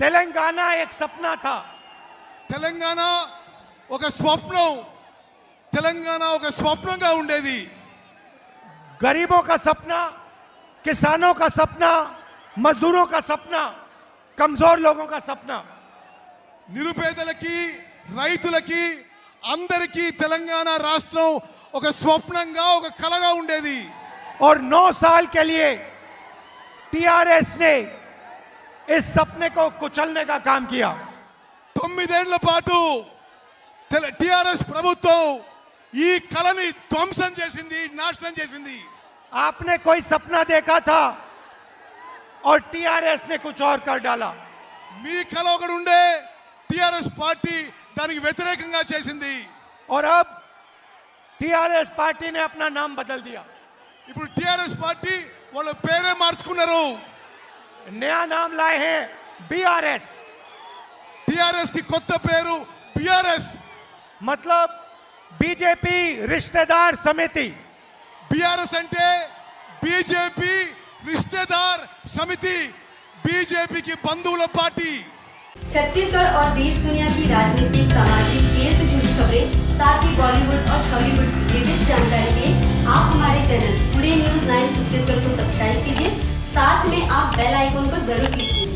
तेलंगाना एक सपना था। తెలంగాణ ఒక స్వప్నం తెలంగాణ ఒక స్వప్నంగా ఉండేది गरीबों का सपना, किसानों का सपना, मजदूरों का सपना, कमजोर लोगों का सपना। నిరుపేదలకి రైతులకి అందరికీ తెలంగాణ రాష్ట్రం ఒక స్వప్నంగా ఒక కలగా ఉండేది और 9 साल के लिए टीआरएस ने इस सपने को कुचलने का काम किया। 9 ఏళ్ల పాటు టిఆర్ఎస్ ప్రభుత్వం ఈ కళని ధ్వంసం చేసింది నాశనం చేసింది आपने कोई सपना देखा था और टीआरएस ने कुछ और कर डाला। మీ కళ ఒకటి ఉండే టిఆర్ఎస్ పార్టీ దానికి వ్యతిరేకంగా చేసింది और अब टीआरएस पार्टी ने अपना नाम बदल दिया। ఇప్పుడు టిఆర్ఎస్ పార్టీ వాళ్ళ పేరే మార్చుకున్నారు नया नाम लाए हैं बीआरएस। టిఆర్ఎస్ కి కొత్త పేరు బిఆర్ఎస్ मतलब बीजेपी रिश्तेदार समिति। బిఆర్ఎస్ అంటే బీజేపీ रिश्तेदार समिति बीजेपी की बंधुవుల पार्टी। छत्तीसगढ़ और देश दुनिया की राजनीतिक सामाजिक खेल से जुड़ी खबरें, साथ ही बॉलीवुड और हॉलीवुड की लेटेस्ट जानकारी के आप हमारे चैनल टुडे न्यूज 9 छत्तीसगढ़ को सब्सक्राइब कीजिए। साथ में आप बेल आइकन को जरूर क्लिक कीजिए।